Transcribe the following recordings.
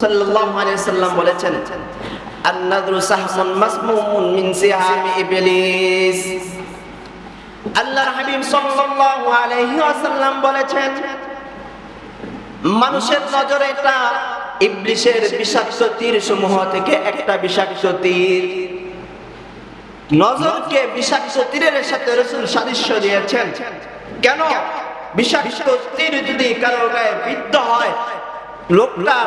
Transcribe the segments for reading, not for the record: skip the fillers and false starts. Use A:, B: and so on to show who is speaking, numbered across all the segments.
A: সাল্লাল্লাহু আলাইহি সাল্লাম বলেছেন, আন-নাযরু সাহমুন মাসমুমুন মিন সিহামি ইবলিস। আল্লাহর হাবিব সাল্লাল্লাহু আলাইহি ওয়াসাল্লাম বলেছেন, মানুষের নজরে এটা ইবলিসের বিষাক্ত তীর সমূহ থেকে একটা বিষাক্ত তীর। নজরকে বিষাক্ত তীরের সাথে রাসূল সাদৃশ্য দিয়েছেন। কেন? বিষাক্ত তীর যদি কারো গায়ে বিদ্ধ হয়, লোকটা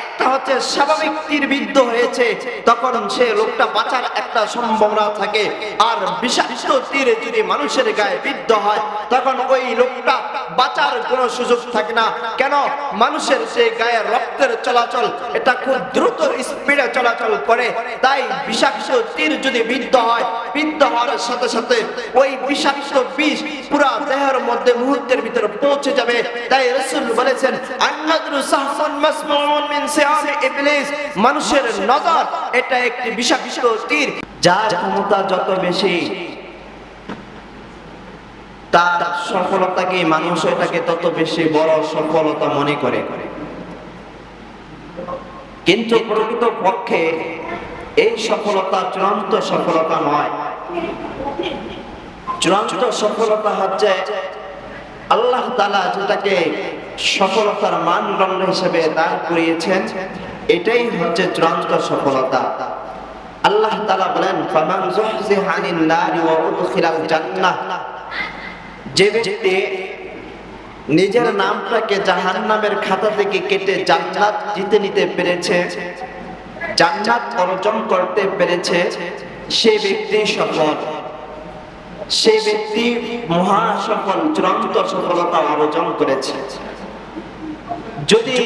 A: একটা হচ্ছে স্বাভাবিক তীর বিদ্ধ হয়েছে, তখন সে লোকটা বাঁচার একটা সম্ভাবনা থাকে। আর বিষাক্ত তীর যদি মানুষের গায়ে বিদ্ধ হয়, তখন ওই লোকটা বাঁচার কোনো সুযোগ থাকে না। কেন? মানুষের যে গায়ে রক্তের চলাচল এটা খুব দ্রুত স্পিডে চলাচল করে। তাই বিষাক্ত তীর যদি বিদ্ধ হয়, বিদ্ধ হওয়ার সাথে সাথে ওই বিষাক্ত বিষ পুরো দেহের মধ্যে মুহূর্তের ভিতরে পৌঁছে যাবে। তাই রাসূল বলেছেন, আন-নাযরু সাহমুন মাসমুমুন মিন সিহামি ইবলিস। মানুষের নজর এটা একটি বিষাক্ত তীর, যার ক্ষমতা যত বেশি তার সফলতাকে মানুষ এটাকে তত বেশি বড় সফলতা মনে করে। কিন্তু প্রকৃত পক্ষে এই সফলতা চূড়ান্ত সফলতা নয়। চূড়ান্ত সফলতা হচ্ছে আল্লাহ তাআলা যেটাকে সফলতার মানদণ্ড হিসেবে দাঁড় করিয়েছেন, এটাই হচ্ছে চূড়ান্ত সফলতা। আল্লাহ তাআলা বলেন, ফামান যুহজিহা আনিন নারি ওয়া উদখিলাল জান্নাহ। যে ব্যক্তি নিজের নামটাকে জাহান্নামের খাতা থেকে কেটে জান্নাত জিতে নিতে পেরেছে, জান্নাত অর্জন করতে পেরেছে, সেই ব্যক্তি সফল। সেই ব্যক্তি মহা সফল, চূড়ান্ত সফলতা অর্জন করেছে। যদি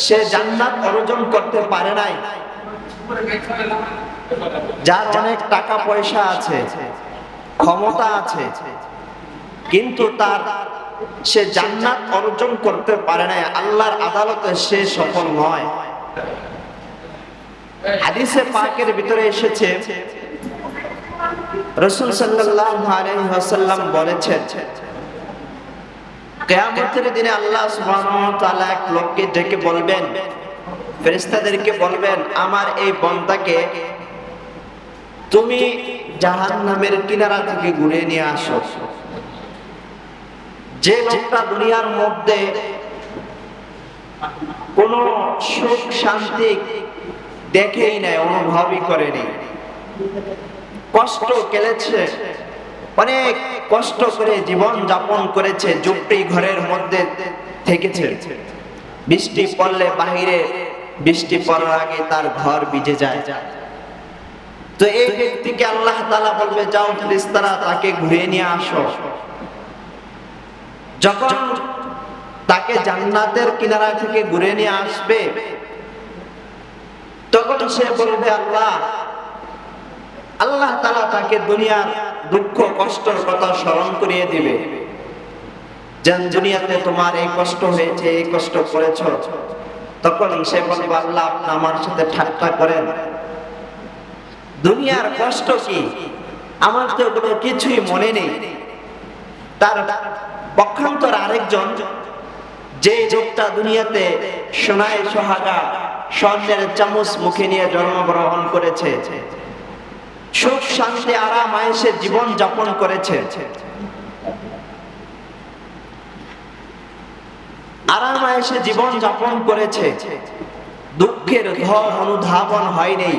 A: সে জান্নাত অর্জন করতে পারে নাই, যার অনেক টাকা পয়সা আছে, ক্ষমতা আছে, কিন্তু তার সে জান্নাত অর্জন করতে পারে নাই, আল্লাহর আদালতে সে সফল নয়। হাদিসে পাকের ভিতরে এসেছে, রাসূল সাল্লাল্লাহু আলাইহি ওয়াসাল্লাম বলেছেন, কিয়ামতের দিনে আল্লাহ সুবহানাহু ওয়া তাআলা এক লোককে ডেকে বলবেন, ফেরেশতাদেরকে বলবেন, আমার এই বান্দাকে তুমি জাহান্নামের কিনারা থেকে ঘুরে নিয়ে আসো। যে লোকটা দুনিয়ার মধ্যে কোনো সুখ শান্তি দেখেই নাই, অনুভবই করেনি, কষ্ট কেলেছে, অনেক কষ্ট করে জীবন যাপন করেছে, ঝুপড়ি ঘরের মধ্যে থেকেছে, বৃষ্টি পড়লে বাহিরে, বৃষ্টি পড়ার আগে তার ঘর ভিজে যায়। তো এই ব্যক্তিকে আল্লাহ তাআলা বলবে, যাও ফেরেশতারা তাকে ঘুরে নিয়ে আসো। যখন তাকে জান্নাতের কিনারা থেকে ঘুরে নিয়ে আসবে, তখন সে বলবে, আল্লাহ তাআলা তাকে দুনিয়ার দুঃখ কষ্টের কথা স্মরণ করিয়ে দিবে, যে দুনিয়াতে তোমার এই কষ্ট হয়েছে, এই কষ্ট করেছো। তখন সে বলবে, আল্লাহ আপনি আমার সাথে ঠাট্টা করেন, দুনিয়ার কষ্ট কি, আমার তো কোনো কিছুই মনে নেই। তার পক্ষান্তর আরেকজন, যে লোকটা দুনিয়াতে সোনায় সোহাগা, স্বর্ণের চামচ মুখে নিয়ে জন্মগ্রহণ করেছে, সুখ শান্তি আরাম আয়েশে জীবন যাপন করেছে, আরাম আয়েশে জীবন যাপন করেছে, দুঃখের ধন অনুধাবন হয়নি,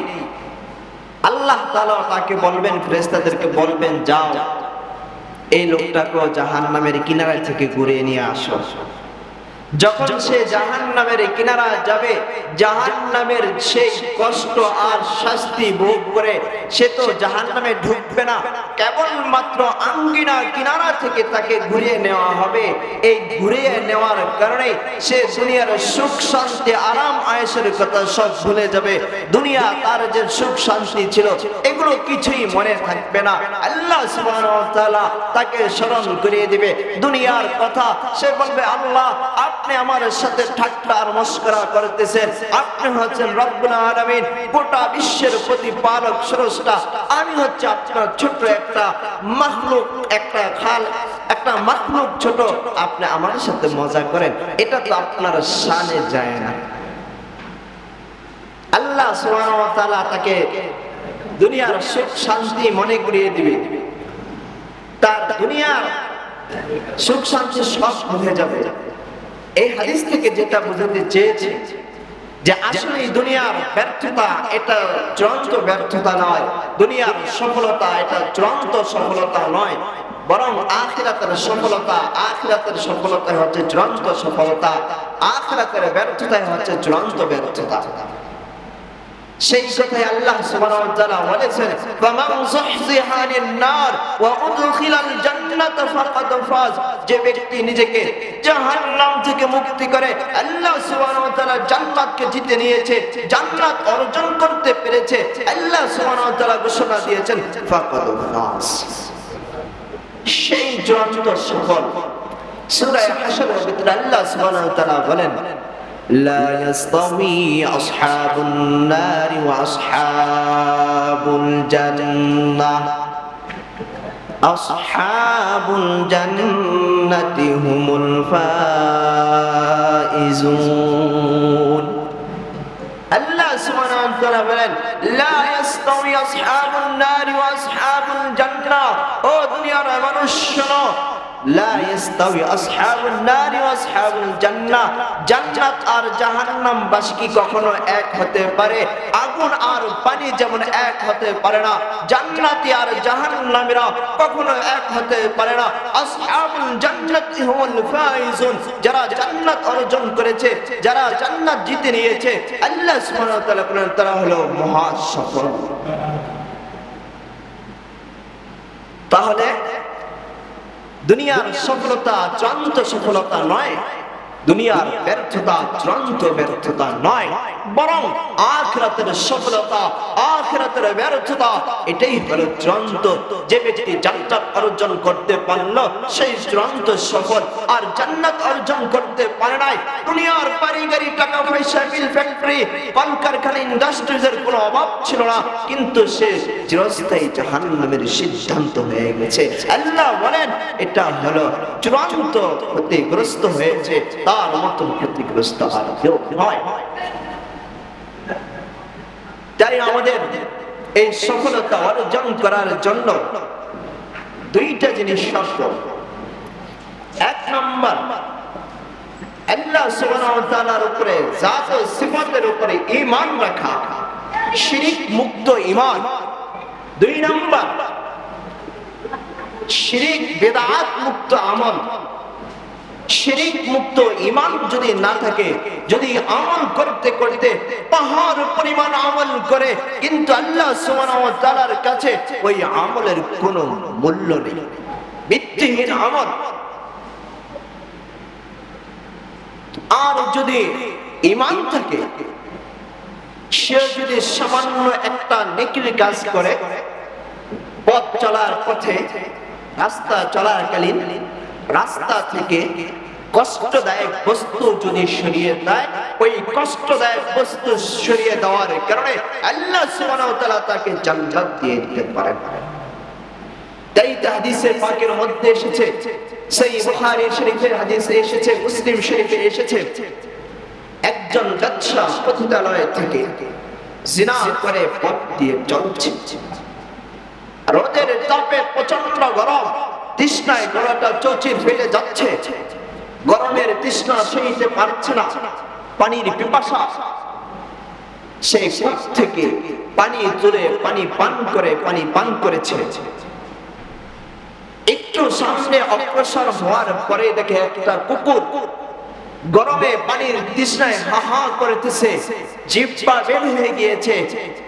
A: আল্লাহ তাআলা তাকে বলবেন, ফেরেশতাদেরকে বলবেন, যাও এই লোকটাকে জাহান্নামের কিনারা থেকে ঘুরে নিয়ে আসো। যখন সে জাহান্নামের কিনারা যাবে, জাহান্নামের সেই কষ্ট আর শাস্তি ভোগ করে সে তো জাহান্নামে ঢুকবে না, কেবলমাত্র আঙ্গিনা কিনারা থেকে তাকে ঘুরিয়ে নেওয়া হবে। এই ঘুরিয়ে নেওয়ার কারণে সে দুনিয়ার সুখ শান্তি আরাম আয়েশের কথা সব ভুলে যাবে। দুনিয়া তার যে সুখ শান্তি ছিল এগুলো কিছুই মনে থাকবে না। আল্লাহ সুবহানাহু ওয়া তাআলা তাকে স্মরণ করিয়ে দিবে দুনিয়ার কথা। সে বলবে, আল্লাহ আপনি আমার সাথে ঠাট্টা আর মশকরা করতেছেন, আপনি হচ্ছেন রব্বুল আলামিন, গোটা বিশ্বের প্রতিপালক স্রষ্টা, আমি হচ্ছে আপনার ছোট একটা মাখলুক, একটা মাখলুক ছোট, আপনি আমার সাথে মজা করেন, এটা তো আপনার শানে যায় না। আল্লাহ সুবহানাহু ওয়া তাআলা তাকে দুনিয়ার সুখ শান্তি মনে করিয়ে দিবে, তার দুনিয়ার সুখ শান্তি সব ভুলে যাবে। এই হাদিস থেকে যেটা বোঝাতে চেয়েছে যে আসলে এই দুনিয়ার ব্যর্থতা এটা চূড়ান্ত ব্যর্থতা নয়, দুনিয়ার সফলতা এটা চূড়ান্ত সফলতা নয়, বরং আখিরাতের সফলতা হচ্ছে চূড়ান্ত সফলতা, আখিরাতের ব্যর্থতা হচ্ছে চূড়ান্ত ব্যর্থতা। সেই কথাই আল্লাহ সুবহানাহু ওয়া তাআলা বলেছেন, ফামান যুহজিহা আনিন নার ওয়া উদখিলাল জান্নাত ফাকাদ ফাজ। যে ব্যক্তি নিজেকে জাহান্নাম থেকে মুক্তি করে আল্লাহ সুবহানাহু ওয়া তাআলা জান্নাতকে জিতে নিয়েছে, জান্নাত অর্জন করতে পেরেছে, আল্লাহ সুবহানাহু ওয়া তাআলা ঘোষণা দিয়েছেন ফাকাদ ফাজ, সেই চূড়ান্ত সফল। সূরা হাশরের ভিতরে আল্লাহ সুবহানাহু ওয়া তাআলা বলেন, لا يستوي أصحاب النار وأصحاب الجنة أصحاب الجنة هم الفائزون। الله سبحانه وتعالى বলেন لا يستوي أصحاب النار وأصحاب الجنة। ও দুনিয়ার মানুষ শোনো, لا يستوي أصحاب النار وأصحاب الجنة। জান্নাত আর জাহান্নাম বাসী কি কখনো এক হতে পারে? আগুন আর পানি যেমন এক হতে পারে না, জান্নাতি আর জাহান্নামীরা কখনো এক হতে পারে না। আসহাবুল জান্নাতি হুমুল ফাইজুন। যারা জান্নাত অর্জন করেছে, যারা জান্নাত জিতে নিয়েছে, আল্লাহ সুবহানাহু ওয়া তাআলা বলেন তারা হলো মহা সফল। তাহলে দুনিয়ার সফলতা চূড়ান্ত সফলতা নয়, দুনিয়ার ব্যর্থতা চূড়ান্ত ব্যর্থতা নয়, বরং আখিরাতের সফলতা, আখিরাতের ব্যর্থতা এটাই হলো চূড়ান্ত। যে ব্যক্তি জান্নাত অর্জন করতে পারল সেই চূড়ান্ত সফল, আর জান্নাত অর্জন করতে পারে নাই, দুনিয়ার বাড়ি-গাড়ি, টাকা পয়সা, মিল, ফ্যাক্টরি, কলকারখানা, ইন্ডাস্ট্রিজের কোনো অভাব ছিল না, কিন্তু সে চিরস্থায়ী জাহান্নামের সিদ্ধান্ত হয়ে গেছে। আল্লাহ বলেন এটা হলো চূড়ান্ত ক্ষতিগ্রস্ত হয়েছে, তার মতো ক্ষতিগ্রস্ত আর কেউ নয়। তাই আমাদের এই সফলতা অর্জন করার জন্য দুইটা জিনিস শর্ত। এক নম্বর, আল্লাহ সুবহানাহু ওয়া তাআলার উপরে, জাত ও সিফাতের উপরে ঈমান রাখা, শিরক মুক্ত ঈমান। দুই নম্বর, শিরক বিদআত মুক্ত আমল। শিরক মুক্ত ঈমান যদি না থাকে, যদি আমল করতে করতে পাহাড় পরিমাণ আমল করে কিন্তু আল্লাহ সুবহানাহু ওয়া তাআলার কাছে ওই আমলের কোনো মূল্য নেই, ভিত্তিহীন আমল। আর যদি ঈমান থাকে, সে যদি সামান্য একটা নেকির কাজ করে, পথ চলার পথে, রাস্তা চলাকালীন রাস্তা থেকে কষ্টদায়ক বস্তু যদি সরিয়ে দেয়, ওই কষ্টদায়ক বস্তু সরিয়ে দেওয়ার কারণে আল্লাহ সুবহানাহু ওয়া তাআলা তাকে জান্নাত দিয়ে দিতে পারেন। তাই হাদিসে পাকের মধ্যে এসেছে, সহিহ বুখারী শরীফের হাদিসে এসেছে, মুসলিম শরীফে এসেছে, একজন বাদশা পতিতালয় থেকে জিনা করে পথ দিয়ে চলছে, রোদের তাপে প্রচন্ড গরম, তৃষ্ণায় গলাটা চৌচির ফেলে যাচ্ছে, গরমের তৃষ্ণা সইতে পারছে না, পানির পিপাসা, সেই কূপ থেকে পানি তুলে পানি পান করেছে। একটু সামনে অগ্রসর হওয়ার পরে দেখে একটা কুকুর গরমে পানির তৃষ্ণায় হাহা করতেছে, জিহ্বা বের হয়ে গিয়েছে,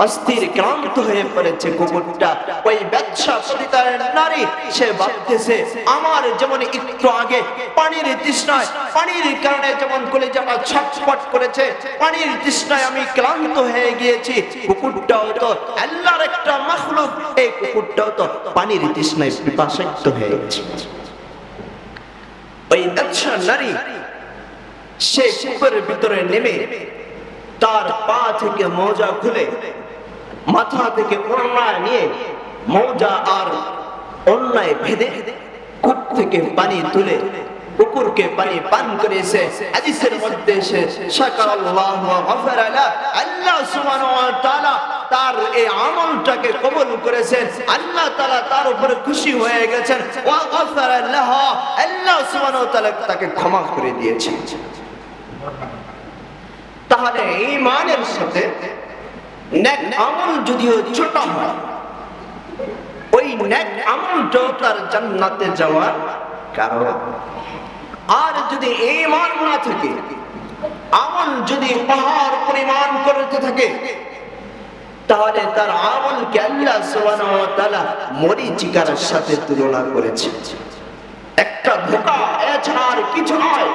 A: অস্থির ক্লান্ত হয়ে পড়েছে কুকুরটা। ওই ব্যবসা পতিতার নারী, সে ভাবতেছে আমার যেমন একটু আগে পানির তৃষ্ণায়, পানির কারণে যেমন কলিজাটা ছটফট করেছে, পানির তৃষ্ণায় আমি ক্লান্ত হয়ে গিয়েছি, কুকুরটাও তো আল্লাহর একটা মাখলুক, এই কুকুরটাও তো পানির তৃষ্ণায় পিপাসার্ত হয়ে গেছে। ওই ব্যবসা নারী সে কূপের ভিতরে নেমে তার পা থেকে মোজা খুলে, মাথা থেকে ওড়না নিয়ে মোজা আর ওড়নায় বেঁধে কূপ থেকে পানি তুলে কুকুরকে পানি পান করেছে। হাদিসের মধ্যে সে শাকারাল্লাহু ওয়া গাফারা লা, আল্লাহ সুবহানাহু ওয়া তাআলা তার এই আমলটাকে কবুল করেছেন, আল্লাহ তাআলা তার উপরে খুশি হয়ে গেছেন, ওয়া গফারা লাহা, আল্লাহ সুবহানাহু ওয়া তাআলা তাকে ক্ষমা করে দিয়েছেন। তাহলে ঈমানের সাথে নেক আমল যদিও ছোট হয়, ওই নেক আমলটাও তার জান্নাতে যাওয়ার কারণ। আর যদি ঈমান না থাকে, আমল যদি পাহাড় পরিমাণ করতে থাকে, তাহলে তার আমলকে আল্লাহ সুবহানাহু ওয়া তাআলা মরীচিকার সাথে তুলনা করেছে। একটা ধোঁকা, এছাড়া আর কিছু নয়।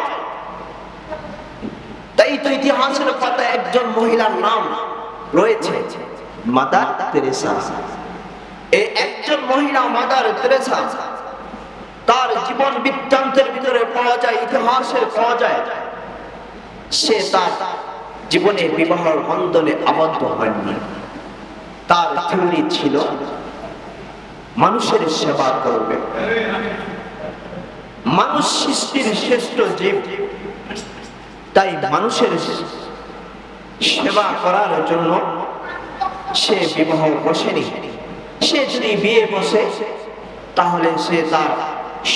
A: তাই তো ইতিহাসের পাতায় একজন মহিলার নাম রয়েছে, মাদার তেরেসা। এই একজন মহিলা মাদার তেরেসা, তার জীবন বৃত্তান্তের ভিতরে পাওয়া যায়, ইতিহাসে পাওয়া যায়, সে তার জীবনে বিবাহ বন্ধনে আবদ্ধ হয়নি। তার থিওরি ছিল মানুষের সেবা করবে। মানুষ সৃষ্টির শ্রেষ্ঠ জীব, তাই মানুষের সেবা করার জন্য সে বিবাহ বসেনি। সে যদি বিয়ে বসে, তাহলে সে তার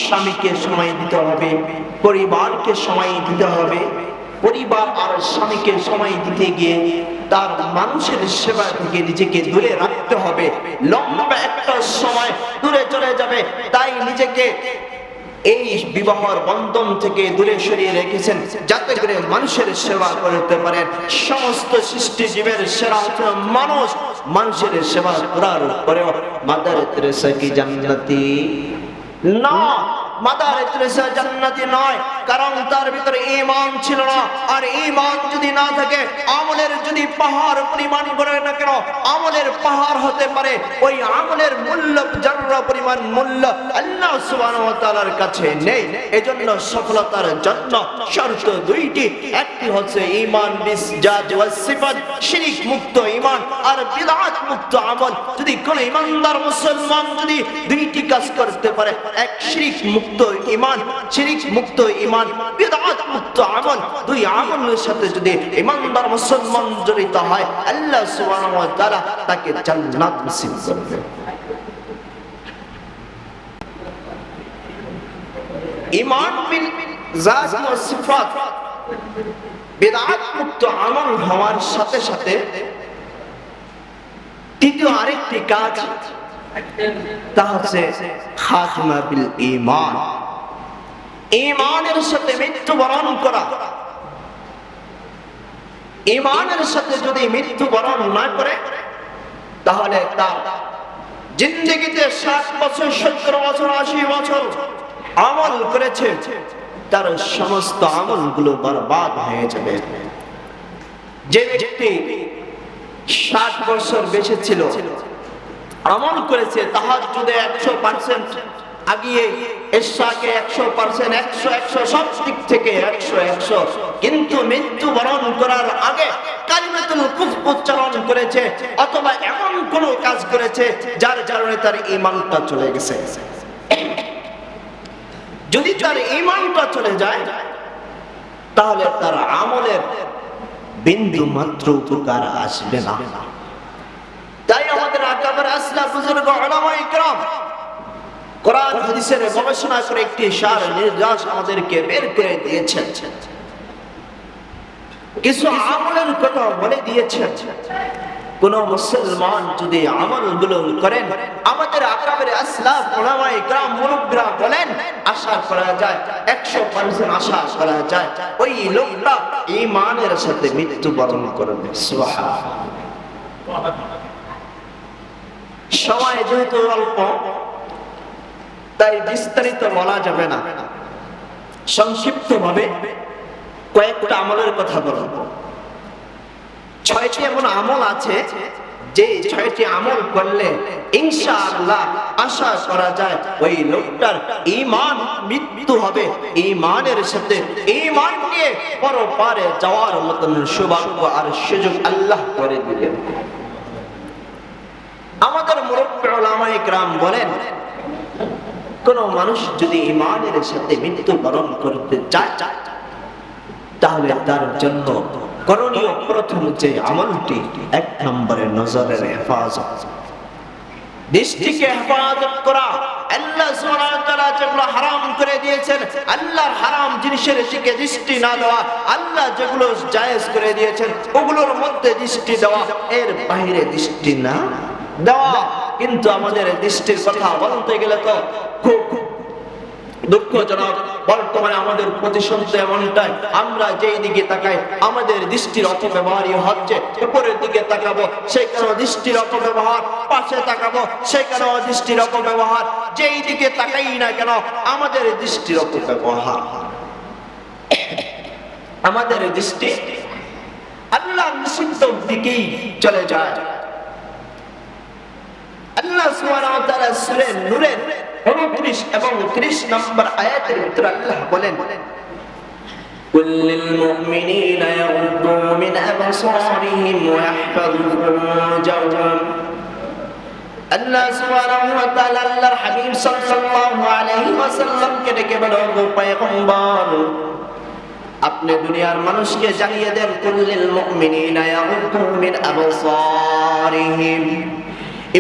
A: স্বামীকে সময় দিতে হবে, পরিবারকে সময় দিতে হবে। পরিবার আর স্বামীকে সময় দিতে গিয়ে তার মানুষের সেবা থেকে নিজেকে দূরে রাখতে হবে। লম্বা একটা সময় দূরে চলে যাবে, তাই নিজেকে এই বিবাহের বন্ধন থেকে দূরে সরিয়ে রেখেছেন, যাতে করে মানুষের সেবা করতে পারেন। সমস্ত সৃষ্টি জীবের সেরা হচ্ছে মানুষ। মানুষের সেবা করার পরেও মাদার তেরেসা কি জান্নাতি না? মাদার তেরেসা জান্নাতি নয়, কারণ তার ভিতরে ঈমান ছিল না। আর ঈমান যদি না থাকে, আমলের যদি পাহাড় পরিমাণ করে না কেন, আমলের পাহাড় হতে পারে, ওই আমলের মূল্য জাররা পরিমাণ মূল্য আল্লাহ সুবহানাহু ওয়া তাআলার কাছে নেই। এজন্য সফলতার জন্য শর্ত দুইটি, একটি হচ্ছে ঈমান বিসজাজ ওয়াস সিফাত, শিরক মুক্ত ঈমান আর বিদআত মুক্ত আমল। যদি কোন ঈমানদার মুসলমান যদি দুইটি কাজ করতে পারে, এক শিরক মুক্ত ঈমান, শিরক মুক্ত ঈমান, বিদআত মুক্ত আমল, দুই আমলের সাথে যদি ঈমানদার মুসলমান জড়িত হয়, আল্লাহ সুবহানাহু ওয়া তাআলা তাকে জান্নাত নসিব করবে। ঈমান বিল জাত ওয়া সিফাত, বিদআত মুক্ত আমল হওয়ার সাথে সাথে তৃতীয় আরেকটি কাজ, তা হচ্ছে খাতমা বিল ঈমান। ঈমানের সাথে মৃত্যুবরণ করা। ঈমানের সাথে যদি মৃত্যুবরণ না করে, তাহলে তার জিন্দেগিতে 60 বছর, 70 বছর, 80 বছর আমল করেছে, তার সমস্ত আমলগুলো বরবাদ হয়ে যাবে। যে ব্যক্তি 60 বছর বেঁচে ছিল, আমল করেছে, তাহাজ্জুদে 100% আগিয়ে, ইশরাকে 100%, 100 সব দিক থেকে 100, কিন্তু মৃত্যুবরণ করার আগে কালিমাতুল কুফর উচ্চারণ করেছে, অথবা এমন কোন কাজ করেছে যার কারণে তার ঈমানটা চলে গেছে। যদি তার ঈমানটা চলে যায়, তাহলে তার আমলের বিন্দু মাত্র উপকার আসবে না। তাই আমাদের আকাবের আসলাফ বুজুর্গ উলামায়ে কেরাম কোরআন হাদিসের গবেষণা করে একটি সার নির্দেশ আমাদেরকে বের করে দিয়েছেন। কিছু আমলের কথা বলে দিয়েছেন। কোন মুসলমান যদি আমলগুলো করেন, আমাদের আকাবের আসলাফ উলামায়ে কেরাম মুরব্বিরা বলেন, আশা করা যায়, 100% আশা করা যায় ওই লোকটা ঈমানের সাথে মৃত্যুবরণ করবে। সুবহানাল্লাহ। সময় যেহেতু অল্প, তাই বিস্তারিত বলা যাবে না। সংক্ষিপ্ত ভাবে কয়েকটা আমলের কথা বলবো। 6টি এমন আমল আছে যে 6টি আমল করলে ইনশাআল্লাহ আশা করা যায় ওই লোকটার ঈমান মৃত্যু হবে। ঈমানের সাথে ঈমান নিয়ে পরপারে যাওয়ার মতন সৌভাগ্য আর সুযোগ আল্লাহ করে দিলেন। আমাদের মুরব্বি উলামায়ে কেরাম বলেন, কোন মানুষ যদি ঈমানের সাথে মৃত্যুবরণ করতে চায়, তাহলে তার জন্য করণীয় প্রথম যে আমলটি, এক নম্বরে নজরের হেফাজত, দৃষ্টিকে হেফাজত করা। আল্লাহ সুবহানাহু ওয়া তাআলা যেগুলো হারাম করে দিয়েছেন, আল্লাহর হারাম জিনিসের দিকে দৃষ্টি না দেওয়া, আল্লাহ যেগুলো জায়েজ করে দিয়েছেন ওগুলোর মধ্যে দৃষ্টি দেওয়া, এর বাইরে দৃষ্টি না দেওয়া। কিন্তু আমাদের দৃষ্টির কথা বলতে গেলে তো খুব দুঃখজনক, বর্তমানে আমাদের প্রতিশোধ এমনটাই, আমরা যেই দিকে তাকাই আমাদের দৃষ্টির অপব্যবহারই হচ্ছে। উপরের দিকে তাকাবো সেখানেও দৃষ্টির অপব্যবহার, পাশে তাকাবো সেখানেও দৃষ্টির অপব্যবহার, যেই দিকে তাকাই না কেন আমাদের দৃষ্টির অপব্যবহার। আমাদের দৃষ্টি আল্লাহর নিষিদ্ধ দিকেই চলে যায়। আল্লাহ সুবহানাহু ওয়া তাআলা সূরা নূরের 29 এবং 30 নম্বর আয়াতের ভিতরে আল্লাহ বলেন, কুল্লিল মুমিনিনা ইয়াগুদ্দু মিন আবসারিহিম ওয়া ইয়াহফাযু ফুরুজাহুম। আল্লাহ সুবহানাহু ওয়া তাআলা আল্লাহর হাবিব সাল্লাল্লাহু আলাইহি ওয়াসাল্লামকে ডেকে বলেন, ও পয়গম্বর, আপনি দুনিয়ার মানুষকে জানিয়ে দেন, কুল্লিল মুমিনিনা ইয়াগুদ্দু মিন আবসারিহিম,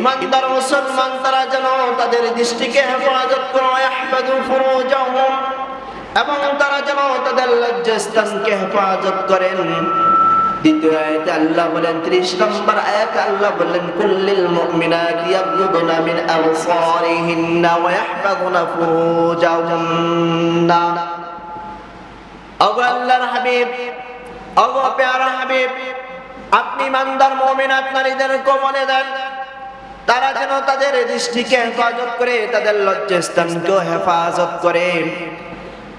A: ইমানদার মুসলমান তারা যেন তাদের দৃষ্টিকে হেফাজত করে, ইয়াহফাযু ফুরুজাহুম, এবং তারা যেন তাদের লজ্জাস্থানকে হেফাজত করেন। দ্বিতীয় আয়াতে আল্লাহ বলেন, 30 নম্বর আয়াতে আল্লাহ বলেন, কুল্লিল মুমিনাতি ইয়াগযুদনা মিন আবসারিহিন্না ওয়া ইয়াহফাযুনা ফুরুজাহুন্না। ওগো আল্লাহর হাবিব, ওগো প্যারা হাবিব, আপনি ইমানদার মুমিনাত নারীদেরকে বলে দেন তারা যেন তাদের দৃষ্টিকে হেফাজত করে, তাদের লজ্জাস্থানকে হেফাজত করে।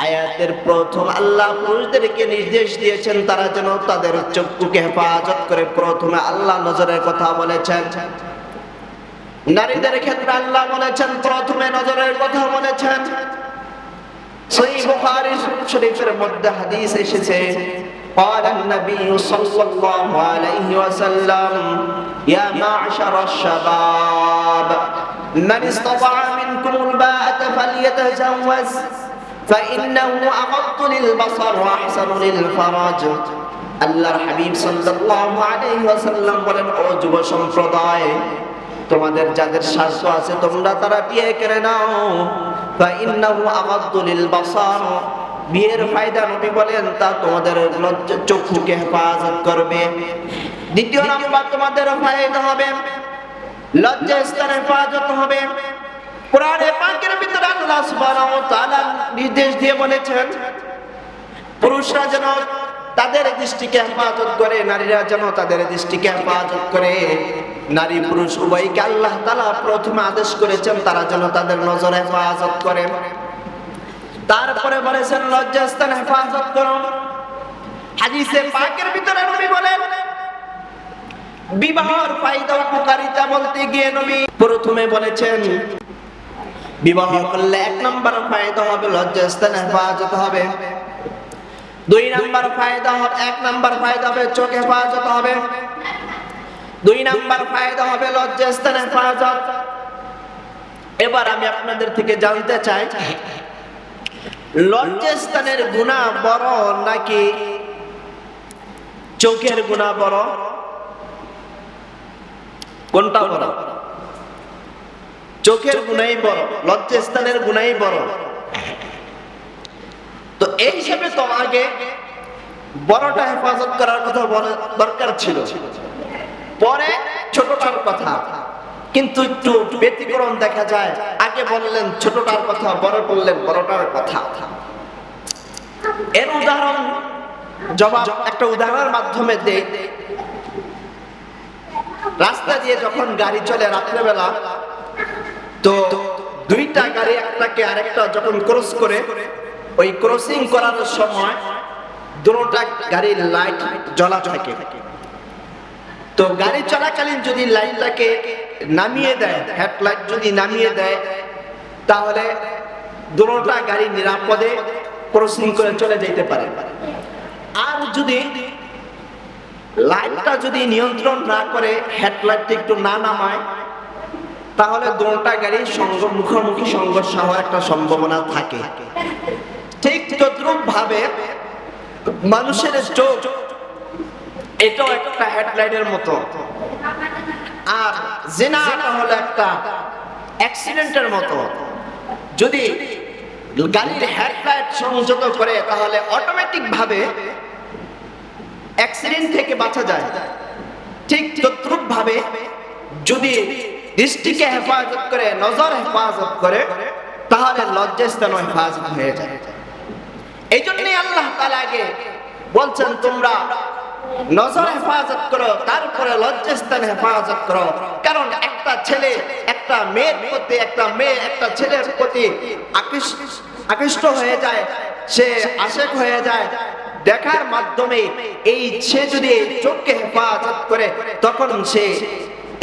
A: আয়াতের প্রথম আল্লাহ পুরুষদেরকে নির্দেশ দিয়েছেন তারা যেন তাদের চক্ষুকে হেফাজত করে। প্রথমে আল্লাহ নজরের কথা বলেছেন। নারীদের ক্ষেত্রে আল্লাহ বলেছেন প্রথমে নজরের কথা বলেছেন। সহিহ বুখারী শরীফের মধ্যে হাদিস এসেছে, قال النبي صلى الله عليه وسلم يا معشر الشباب من استطاع منكم الباءة فليتزوج فإنه أغض للبصر وأحسن للفرج। আল্লাহর হাবিব সাল্লাল্লাহু আলাইহি ওয়াসাল্লাম বলেন, ও যুব সম্প্রদায়, তোমাদের যাদের স্বার্থ আছে তোমরা তারা বিয়ে করে নাও। فإنه أغض للبصر, বিয়ের ফায়দা নবী বলেন তা তোমাদের চক্ষুকে হেফাজত করবে। দ্বিতীয় নাম্বার তোমাদের ফায়দা হবে লজ্জাস্থানের হেফাজত হবে। কোরআনে পাকের ভিতরে আল্লাহ সুবহানাহু ওয়া তাআলা নির্দেশ দিয়ে বলেছেন পুরুষরা যেন তাদের দৃষ্টিকে হেফাজত করে, নারীরা যেন তাদের দৃষ্টিকে হেফাজত করে। নারী পুরুষ উভয়কে আল্লাহ তাআলা প্রথমে আদেশ করেছেন তারা যেন তাদের নজর হেফাজত করে। তারপরে বলেছেন লজ্জাস্থান হেফাজত করো। হাদিসে পাকের ভিতরে নবী বলেন বিবাহের ফায়দা উপকারিতা বলতে গিয়ে নবী প্রথমে বলেছেন বিবাহ করলে 1 নম্বর ফায়দা হবে লজ্জাস্থান হেফাজত হবে। 2 নম্বর ফায়দা হবে 1 নম্বর ফায়দা হবে চোখ হেফাজত হবে। 2 নম্বর ফায়দা হবে লজ্জাস্থান হেফাজত। এবার আমি আপনাদের থেকে জানতে চাই, লজ্জাস্থানের গুনাহ বড় নাকি চোখের গুনাহ বড়? কোনটা বড়? চোখের গুনাহই বড়, লজ্জাস্থানের গুনাহই বড়। তো এই হিসেবে তো আগে বড়টা হেফাজত করার কথা দরকার ছিল, পরে ছোটটার কথা। কিন্তু একটু ব্যতিক্রম দেখা যায়, আগে বললেন ছোটটার কথা, পরে বললেন বড়টার কথা। এর উদাহরণ জবাব একটা উদাহরণের মাধ্যমে দেই। রাস্তা দিয়ে যখন গাড়ি চলে রাত্রেবেলা, তো দুইটা গাড়ি একটাকে আরেকটা যখন ক্রস করে, ওই ক্রসিং করার সময় দুটোটা গাড়ির লাইট জ্বলা থাকে। তো গাড়ি চলাকালীন যদি লাইটটাকে নামিয়ে দেয়, হেডলাইট যদি নামিয়ে দেয়, তাহলে দুটোটা গাড়ি নিরাপদে ক্রসিং করে চলে যেতে পারে। আর যদি লাইটটা যদি নিয়ন্ত্রণ না করে, হেডলাইটটা একটু না নামায়, তাহলে দুটোটা গাড়ি মুখোমুখি সংঘর্ষ হওয়ার একটা সম্ভাবনা থাকে। ঠিক তদ্রূপ ভাবে মানুষের চোখ এটাও একটা হেডলাইটের মতো, আর জিনাটা হলো একটা অ্যাক্সিডেন্টের মতো। যদি গাড়ির হেডলাইট সংযত করে তাহলে অটোমেটিক ভাবে অ্যাক্সিডেন্ট থেকে বাঁচা যায়, ঠিক তদ্রূপ ভাবে যদি দৃষ্টিকে হেফাজত করে, নজর হেফাজত করে, তাহলে লজ্জাস্থান হেফাজত হয়ে যায়। এই জন্যই আল্লাহ তাআলা আগে বলছেন তোমরা নজর হেফাজত করো, তারপরে লজ্জাস্থান হেফাজত করো। কারণ একটা ছেলে একটা মেয়ের প্রতি, একটা মেয়ে একটা ছেলের প্রতি আকৃষ্ট হয়ে যায়, সে আশেক হয়ে যায় দেখার মাধ্যমে। এই সে যদি চোখকে হেফাজত করে তখন সে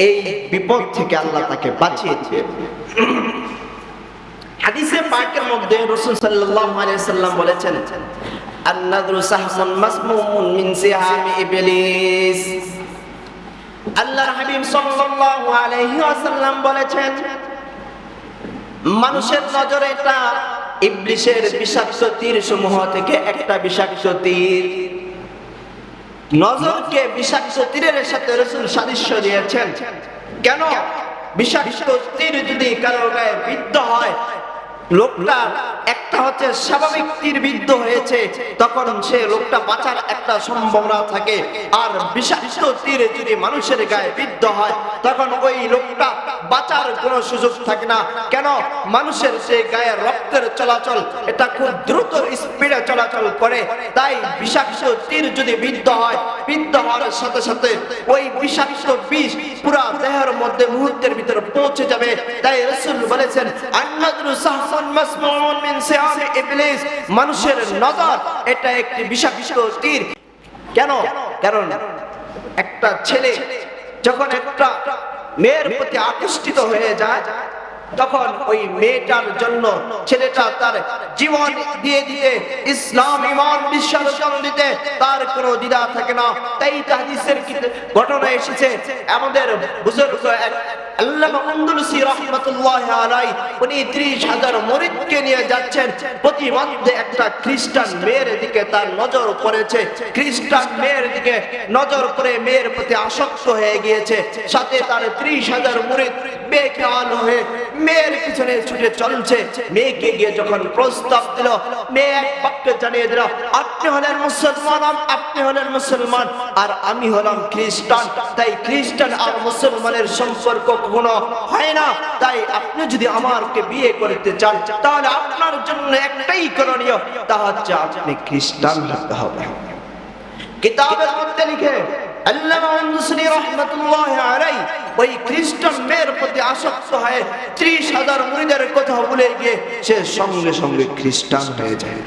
A: এই বিপদ থেকে আল্লাহ তাকে বাঁচিয়ে দিবে। হাদিসে পাকের মধ্যে রাসূল সাল্লাল্লাহু আলাইহি সাল্লাম বলেছেন, আন-নাযরু সাহমুন মাসমুমুন মিন সিহামি ইবলিস। আল্লাহর হাবিব সাল্লাল্লাহু আলাইহি ওয়াসাল্লাম বলেছেন, মানুষের নজরে এটা ইবলিসের বিষাক্ত তীর সমূহ থেকে একটা বিষাক্ত তীর। নজরকে বিষাক্ত তীরের সাথে রাসূল সাদৃশ্য দিয়েছেন। কেন? বিষাক্ত তীর যদি কারো গায়ে বিদ্ধ হয়, লোকটা একটা হচ্ছে স্বাভাবিক তীর বিদ্ধ হয়েছে, তখন সে লোকটা বাঁচার একটা সম্ভাবনা থাকে। আর বিষাক্ত তীর যদি মানুষের গায়ে বিদ্ধ হয় তখন ওই লোকটা বাঁচার কোনো সুযোগ থাকে না। কেন? মানুষের সে গায়ে রক্তের চলাচল এটা খুব দ্রুত স্পিডে চলাচল করে, তাই বিষাক্ত তীর যদি বিদ্ধ হয়, বিদ্ধ হওয়ার সাথে সাথে ওই বিষাক্ত বিষ পুরো দেহের মধ্যে মুহূর্তের ভিতরে পৌঁছে যাবে। তাই রাসূল বলেছেন, আন-নাযরু সাহমুন মাসমুমুন মিন সিহামি ইবলিস, মানুষের নজর এটা একটি বিষাক্ত তীর। কেন? কারণ একটা ছেলে যখন একটা মেয়ের প্রতি আকর্ষিত হয়ে যায় তখন ওই মেয়েটার জন্য ছেলেটা তার জীবন দিয়ে দিতে, ইসলাম ঈমান বিশ্বাস দিতে তার কোনো দ্বিধা থাকে না। তাই হাদিসের ঘটনা এসেছে, আমাদের বুজুর্গ আল্লামা আন্দলুসি রাহমাতুল্লাহি আলাইহি উনি 30,000 মুরিদকে নিয়ে যাচ্ছেন। প্রতিমধ্যে একটা খ্রিস্টান মেয়ের দিকে তার নজর পড়েছে, খ্রিস্টান মেয়ের দিকে নজর পড়ে মেয়ের প্রতি আসক্ত হয়ে গিয়েছে। সাথে তার 30,000 মুরিদ বেখেয়াল হয়ে মেয়ের পিছনে ছুটে চলছে। মেয়েকে গিয়ে যখন প্রস্তাব দিল, মেয়ে এক বাক্যে জানিয়ে দিল, আপনি হলেন মুসলমান, আপনি হলেন মুসলমান, আর আমি হলাম খ্রিস্টান। তাই খ্রিস্টান আর মুসলমানের সম্পর্ক কখনো হয় না। তাই আপনি যদি আমাকে বিয়ে করতে চান তাহলে আপনার জন্য একটাই করণীয়, তা হচ্ছে আপনি খ্রিস্টান হতে হবে। কিতাবের মধ্যে লিখে আল্লামা আন্দলুসি রাহমাতুল্লাহি আলাইহি ওই খ্রিস্টান মেয়ের প্রতি আসক্ত হয়ে 30,000 মুরিদের কথা ভুলে গিয়ে সে সঙ্গে সঙ্গে খ্রিস্টান হয়ে যায়।